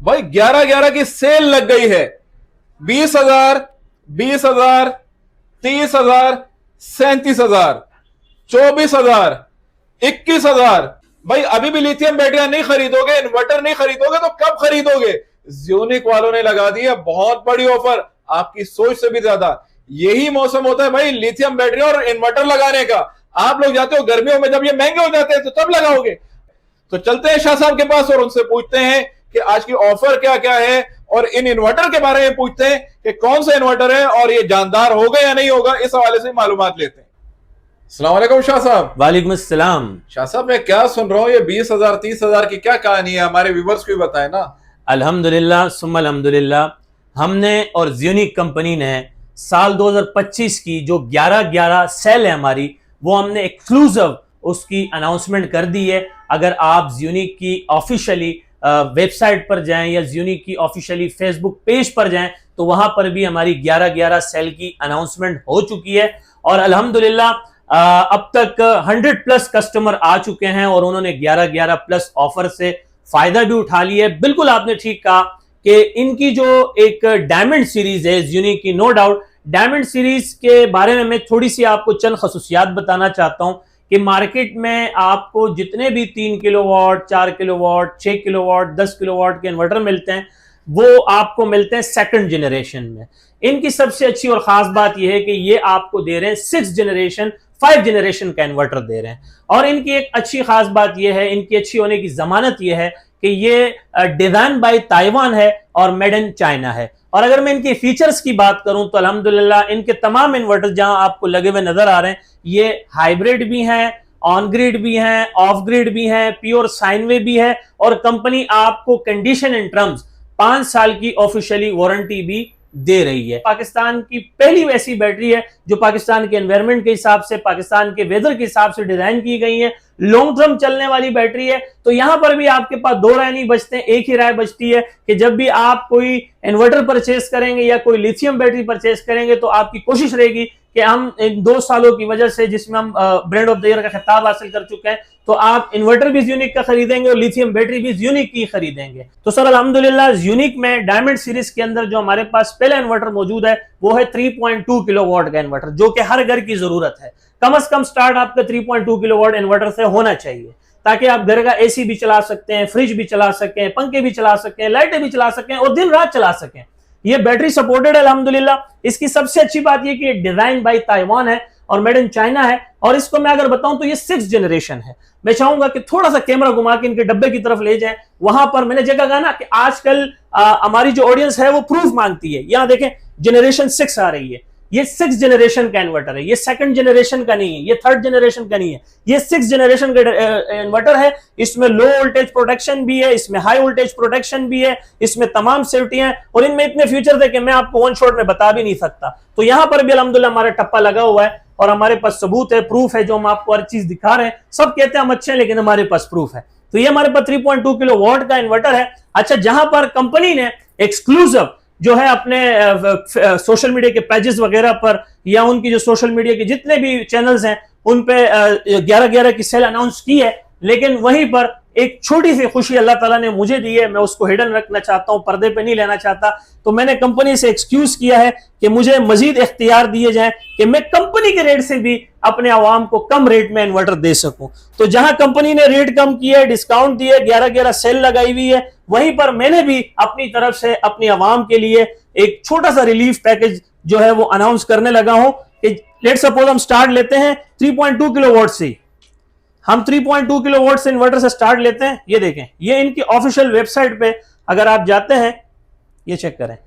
भाई 11-11 की सेल लग गई है। 20,000, 20,000, 30,000, 37,000, 24,000, 21,000। भाई अभी भी लिथियम बैटरियां नहीं खरीदोगे, इन्वर्टर नहीं खरीदोगे तो कब खरीदोगे? ज़्यूनिक वालों ने लगा दी है बहुत बड़ी ऑफर, आपकी सोच से भी ज्यादा। यही मौसम होता है भाई लिथियम बैटरी और इन्वर्टर लगाने का। आप लोग जाते हो गर्मियों में, जब ये महंगे हो जाते हैं तो तब लगाओगे। तो चलते हैं शाह साहब के पास और उनसे पूछते हैं कि आज की ऑफर क्या क्या है, और इन इन्वर्टर के बारे में पूछते हैं कि कौन सा इन्वर्टर है और ये जानदार होगा या नहीं होगा। इस हवाले से मालूमात लेते हैं। अस्सलाम वालेकुम शाह साहब। वालेकुम अस्सलाम। शाह साहब मैं क्या सुन रहा हूँ, ये 20,000 30,000 की क्या कहानी है? हमारे व्यूवर्स को भी बताएं ना। अल्हम्दुलिल्लाह सुम्मा अल्हम्दुलिल्लाह, हमने और ज़्यूनिक कंपनी ने साल 2025 की जो 11-11 सेल है हमारी, वो हमने एक्सक्लूसिव उसकी अनाउंसमेंट कर दी है। अगर आप ज़्यूनिक की ऑफिशियली वेबसाइट पर जाएं या ज़्यूनिक की ऑफिशियली फेसबुक पेज पर जाएं तो वहां पर भी हमारी 11-11 सेल की अनाउंसमेंट हो चुकी है। और अल्हम्दुलिल्लाह अब तक 100+ कस्टमर आ चुके हैं और उन्होंने 11-11+ ऑफर से फायदा भी उठा लिया है। बिल्कुल आपने ठीक कहा कि इनकी जो एक डायमंड सीरीज है ज़्यूनिक की, नो डाउट डायमंड सीरीज के बारे में मैं थोड़ी सी आपको चंद खसूसियात बताना चाहता हूं कि मार्केट में आपको जितने भी 3 किलोवाट, 4 किलोवाट, 6 किलोवाट, 10 किलोवाट के इन्वर्टर मिलते हैं वो आपको मिलते हैं सेकंड जनरेशन में। इनकी सबसे अच्छी और खास बात यह है कि ये आपको दे रहे हैं 6 जनरेशन, 5 जनरेशन का इन्वर्टर दे रहे हैं। और इनकी एक अच्छी खास बात यह है, इनकी अच्छी होने की जमानत यह है कि ये डिजाइन बाय ताइवान है और मेड इन चाइना है। और अगर मैं इनके फीचर्स की बात करूं तो अल्हम्दुलिल्लाह इनके तमाम इन्वर्टर जहां आपको लगे हुए नजर आ रहे हैं, ये हाइब्रिड भी हैं, ऑन ग्रिड भी हैं, ऑफ ग्रिड भी हैं, प्योर साइन वेव भी है। और कंपनी आपको कंडीशन इन टर्म्स 5 साल की ऑफिशियली वारंटी भी दे रही है। पाकिस्तान की पहली वैसी बैटरी है जो पाकिस्तान के एनवायरनमेंट के हिसाब से, पाकिस्तान के वेदर के हिसाब से डिजाइन की गई है। लॉन्ग टर्म चलने वाली बैटरी है। तो यहां पर भी आपके पास दो राय नहीं बचते, एक ही राय बचती है कि जब भी आप कोई इन्वर्टर परचेस करेंगे या कोई लिथियम बैटरी परचेस करेंगे तो आपकी कोशिश रहेगी कि हम इन 2 सालों की वजह से जिसमें हम ब्रांड ऑफ द ईयर का खिताब हासिल कर चुके हैं, तो आप इन्वर्टर भी ज़्यूनिक का खरीदेंगे और लिथियम बैटरी भी ज़्यूनिक की खरीदेंगे। तो सर अल्हम्दुलिल्लाह ज़्यूनिक में डायमंड सीरीज के अंदर जो हमारे पास पहला इन्वर्टर मौजूद है वो है 3.2 किलोवाट का इन्वर्टर, जो कि हर घर की जरूरत है। कम से कम स्टार्ट आपका 3.2 किलोवाट इन्वर्टर से होना चाहिए ताकि आप घर का एसी भी चला सकते हैं, फ्रिज भी चला सकें, पंखे भी चला सकें, लाइटें भी चला सकें और दिन रात चला सकें। ये बैटरी सपोर्टेड है अल्हम्दुलिल्लाह। इसकी सबसे अच्छी बात यह कि ये डिजाइन बाय ताइवान है और मेड इन चाइना है। और इसको मैं अगर बताऊं तो ये 6 जनरेशन है। मैं चाहूंगा कि थोड़ा सा कैमरा घुमा के इनके डब्बे की तरफ ले जाएं। वहां पर मैंने जगह कहा ना कि आजकल हमारी जो ऑडियंस है वो प्रूफ मांगती है। यहां देखें जनरेशन 6 आ रही है, ये 6 जनरेशन का इन्वर्टर है, ये 2nd जनरेशन का नहीं है, ये 3rd जनरेशन का नहीं है, ये 6 जनरेशन का इन्वर्टर है। इसमें लो वोल्टेज प्रोटेक्शन भी है, इसमें हाई वोल्टेज प्रोटेक्शन भी है, इसमें तमाम सेफ्टी है और इनमें इतने फीचर है कि मैं आपको वन शॉट में बता भी नहीं सकता। तो यहां पर भी अल्हम्दुलिल्लाह हमारा टप्पा लगा हुआ है और हमारे पास सबूत है, प्रूफ है, जो हम आपको हर चीज दिखा रहे हैं। सब कहते हैं हम अच्छे हैं लेकिन हमारे पास प्रूफ है। तो ये हमारे पास 3.2 किलोवाट का इन्वर्टर है। अच्छा, जहां पर कंपनी ने एक्सक्लूसिव जो है अपने सोशल मीडिया के पेजेस वगैरह पर या उनकी जो सोशल मीडिया के जितने भी चैनल्स हैं उन पे 11-11 की सेल अनाउंस की है, लेकिन वहीं पर एक छोटी सी खुशी अल्लाह ताला ने मुझे दी है, मैं उसको हिडन रखना चाहता हूं, पर्दे पे नहीं लेना चाहता। तो मैंने कंपनी से एक्सक्यूज किया है कि मुझे मजीद इख्तियार दिए जाएं कि मैं कंपनी के रेट से भी अपने आवाम को कम रेट में इन्वर्टर दे सकूं। तो जहां कंपनी ने रेट कम किया है, डिस्काउंट दिया है, 11-11 सेल लगाई हुई है, वहीं पर मैंने भी अपनी तरफ से अपनी आवाम के लिए एक छोटा सा रिलीफ पैकेज जो है वो अनाउंस करने लगा हूं कि लेट सपोज हम स्टार्ट लेते हैं 3.2 किलोवाट से। हम 3.2 किलोवाट से इन्वर्टर से स्टार्ट लेते हैं। ये देखें, ये इनकी ऑफिशियल वेबसाइट पे अगर आप जाते हैं, ये चेक करें,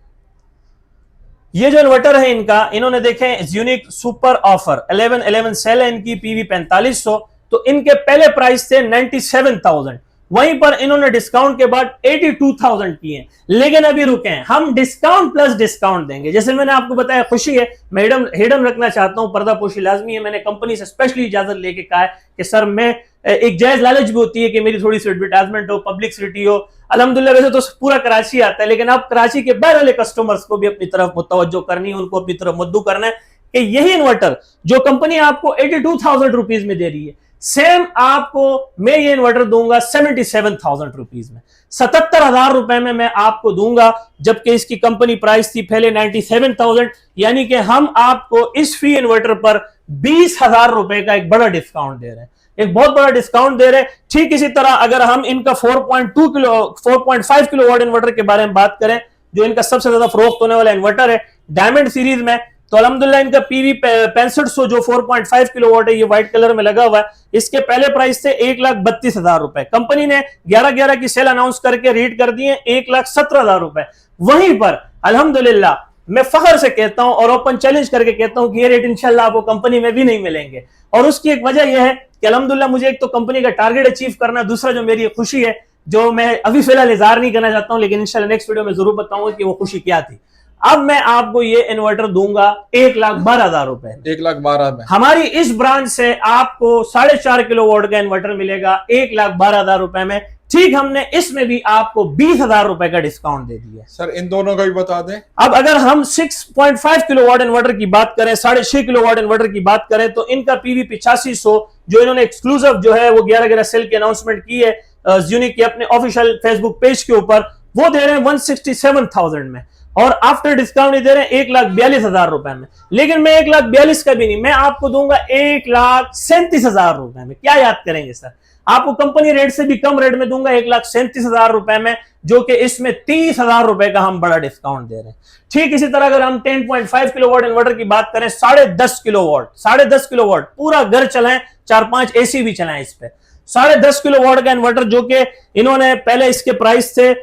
ये जो इन्वर्टर है इनका, इन्होंने देखें ज़्यूनिक सुपर ऑफर 11-11 सेल है इनकी, पीवी 4500। तो इनके पहले प्राइस थे 97,000, वहीं पर इन्होंने डिस्काउंट के बाद 82,000 किए। लेकिन अभी रुके हैं, हम डिस्काउंट प्लस डिस्काउंट देंगे। जैसे मैंने आपको बताया, खुशी है, मैं हिडन रखना चाहता हूं, पर्दापोशी लाजमी है। मैंने कंपनी से स्पेशली इजाजत लेके कहा है कि सर मैं एक जायज लालच भी होती है कि मेरी थोड़ी सी एडवर्टाइजमेंट हो, पब्लिसिटी हो। अल्हम्दुलिल्लाह वैसे तो पूरा कराची आता है, लेकिन अब कराची के बाहर वाले कस्टमर्स को भी अपनी तरफ मुतवज्जो करनी है, उनको अपनी तरफ मुद्दू करना है कि यही इन्वर्टर जो कंपनी आपको 82,000 रुपीज में दे रही है, सेम आपको मैं ये इन्वर्टर दूंगा 77,000 रुपीज में। 77,000 रुपए में मैं आपको दूंगा, जबकि इसकी कंपनी प्राइस थी पहले 97,000। यानी कि हम आपको इस फ्री इन्वर्टर पर 20,000 रुपए का एक बड़ा डिस्काउंट दे रहे हैं, एक बहुत बड़ा डिस्काउंट दे रहे हैं। ठीक इसी तरह अगर हम इनका 4.5 किलोवाट इन्वर्टर के बारे में बात करें, जो इनका सबसे ज्यादा फरोख्त होने वाला इन्वर्टर है डायमंड सीरीज में, तो अल्हम्दुलिल्लाह इनका पीवी 6500 जो 4.5 किलोवाट है, ये व्हाइट कलर में लगा हुआ है, इसके पहले प्राइस थे 1,32,000 रुपए। कंपनी ने 11/11 की सेल अनाउंस करके रेट कर दिए 1,17,000 रुपए। वहीं पर अल्हम्दुलिल्लाह मैं फख्र से कहता हूं और ओपन चैलेंज करके कहता हूं कि ये रेट इंशाल्लाह आपको कंपनी में भी नहीं मिलेंगे। और उसकी एक वजह यह है कि अल्हम्दुलिल्लाह मुझे एक तो कंपनी का टारगेट अचीव करना, दूसरा जो मेरी खुशी है, जो मैं अभी फिलहाल इजहार नहीं करना चाहता हूं, लेकिन इंशाल्लाह नेक्स्ट वीडियो में जरूर बताऊंगा कि वो खुशी क्या थी। अब मैं आपको ये इन्वर्टर दूंगा 1,12,000 रुपए, 1,12,000 में। हमारी इस ब्रांच से आपको 4.5 किलोवाट का इन्वर्टर मिलेगा 1,12,000 रुपए में। ठीक हमने इसमें भी आपको 20,000 रुपए का डिस्काउंट दे दिया। सर इन दोनों का भी बता दें। अब अगर हम 6.5 किलोवाट इन्वर्टर की बात करें, 6.5 किलोवाट इन्वर्टर की बात करें, तो इनका पीवी 8500 जो इन्होंने एक्सक्लूसिव जो है वो 11/11 सेल की अनाउंसमेंट की है यूनिक के अपने ऑफिशियल फेसबुक पेज के ऊपर, वो दे रहे हैं 167,000 में, और आफ्टर डिस्काउंट दे रहे हैं 1,42,000 रुपए में। लेकिन मैं 1,42,000 का भी नहीं, मैं आपको दूंगा 1,37,000 रुपए में। क्या याद करेंगे सर, आपको कंपनी रेट से भी कम रेट में दूंगा 1,37,000 रुपए में, जो कि इसमें 30,000 रुपए का हम बड़ा डिस्काउंट दे रहे हैं। ठीक इसी तरह अगर हम 10.5 किलोवाट इन्वर्टर की बात करें, 10.5 किलोवाट, 10.5 किलोवाट पूरा घर चलाएं, 4-5 एसी भी चलाएं इस पे, 10.5 किलोवाट का इन्वर्टर, जो कि इन्होंने पहले इसके प्राइस थे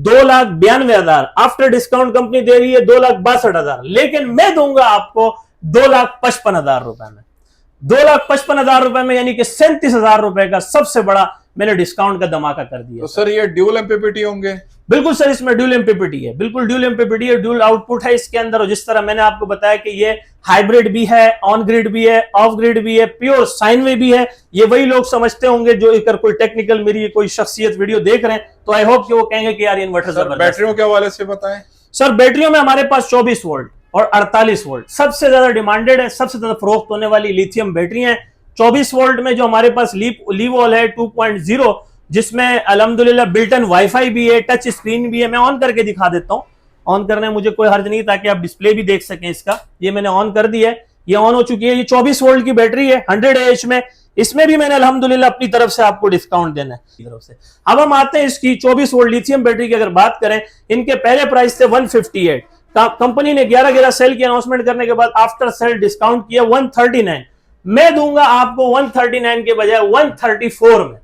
2,92,000, आफ्टर डिस्काउंट कंपनी दे रही है 2,62,000, लेकिन मैं दूंगा आपको 2,55,000 रुपए में, 2,55,000 रुपए में, यानी कि 37,000 रुपए का सबसे बड़ा मैंने डिस्काउंट का धमाका कर दिया। तो सर ये ड्यूल एमपीपीटी होंगे? बिल्कुल सर, इसमें ड्यूल एमपीपीटी है, बिल्कुल ड्यूल एमपीपीटी है, ड्यूल आउटपुट है इसके अंदर। और जिस तरह मैंने आपको बताया कि ये हाइब्रिड भी है, ऑन ग्रिड भी है, ऑफ ग्रिड भी है, प्योर साइन वे भी है। ये वही लोग समझते होंगे जो अगर कोई टेक्निकल मेरी कोई शख्सियत वीडियो देख रहे हैं, तो आई होप कि वो कहेंगे कि यार इन्वर्टर जबरदस्त। बैटरियों के हवाले से बताएं सर। बैटरियों में हमारे पास 24 वोल्ट और 48 वोल्ट सबसे ज्यादा डिमांडेड है, सबसे ज्यादा फरोख्त होने वाली लिथियम बैटरी है। 24 वोल्ट में जो हमारे पास लीवॉल है 2.0, जिसमें अल्हम्दुलिल्लाह बिल्ट इन वाईफाई भी है, टच स्क्रीन भी है। मैं ऑन करके दिखा देता हूं, ऑन करने में मुझे कोई हर्ज नहीं, ताकि आप डिस्प्ले भी देख सकें इसका। ये मैंने ऑन कर दिया है, ये ऑन हो चुकी है। ये 24 वोल्ट की बैटरी है 100 AH में, इसमें भी मैंने अल्हम्दुलिल्लाह अपनी तरफ से आपको डिस्काउंट देना है तरफ से। अब हम आते हैं इसकी 24 वोल्ट लिथियम बैटरी की अगर बात करें, इनके पहले प्राइस थे 158, कंपनी ने 11/11 सेल की अनाउंसमेंट करने के बाद आफ्टर सेल डिस्काउंट किया 139। मैं दूंगा आपको 139 के बजाय 134 में,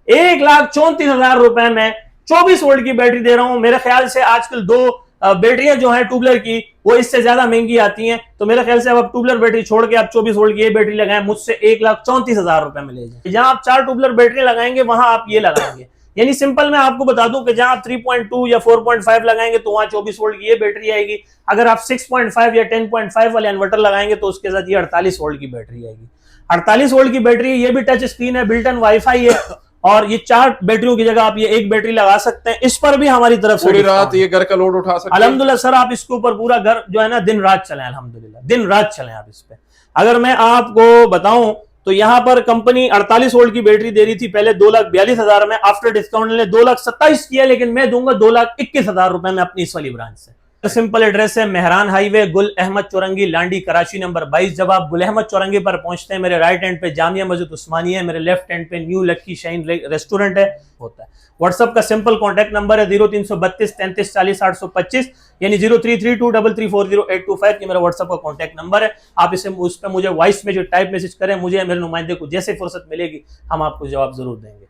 1,34,000 रुपए में 24 वोल्ट की बैटरी दे रहा हूं। मेरे ख्याल से आजकल दो बैटरियां जो हैं ट्यूबलर की, वो इससे ज्यादा महंगी आती हैं, तो मेरे ख्याल से अब आप ट्यूबलर बैटरी छोड़ के आप 24 वोल्ट की ये बैटरी लगाएं, मुझसे 1,34,000 रुपए में ले जाए। जहां आप 4 ट्यूबलर बैटरी लगाएंगे वहां आप ये लगाएंगे, यानी सिंपल मैं आपको बता दूं कि जहां आप 3.2 या 4.5 लगाएंगे तो वहां 24 वोल्ट की ये बैटरी आएगी। अगर आप 6.5 या 10.5 वाले इन्वर्टर लगाएंगे तो उसके साथ ये 48 वोल्ट की बैटरी आएगी। 48 वोल्ट की बैटरी, ये भी टच स्क्रीन है, बिल्ट इन वाईफाई है, और ये 4 बैटरियों की जगह आप ये एक बैटरी लगा सकते हैं। इस पर भी हमारी तरफ से पूरी रात ये घर का लोड उठा सकते हैं। अल्हम्दुलिल्लाह सर, आप इसके ऊपर पूरा घर जो है ना दिन रात चलें, अल्हम्दुलिल्लाह दिन रात चलें आप इस पे। अगर मैं आपको बताऊं तो यहां पर कंपनी 48 वोल्ट की बैटरी दे रही थी पहले 2,42,000 में, आफ्टर डिस्काउंट ने 2,27,000 किया, लेकिन मैं दूंगा 2,21,000 रुपए में अपनी इस वाली ब्रांच से। सिंपल एड्रेस है मेहरान हाईवे, गुल अहमद चौरंगी, लांडी, कराची नंबर 22। जब आप गुल अहमद चौरंगी पर पहुंचते हैं, मेरे राइट हैंड पे जामिया मस्जिद उस्मानिया है, मेरे लेफ्ट हैंड पे न्यू लक्की शाइन रेस्टोरेंट है होता है। व्हाट्सएप का सिंपल कॉन्टैक्ट नंबर है 0332 33 40 825, यानी 033233400825। ये मेरा व्हाट्सएप का कॉन्टैक्ट नंबर है। आप इसे उस पर मुझे वॉइस में जो टाइप मैसेज करें, मुझे मेरे नुमाइंदे को जैसे फुर्सत मिलेगी हम आपको जवाब जरूर देंगे।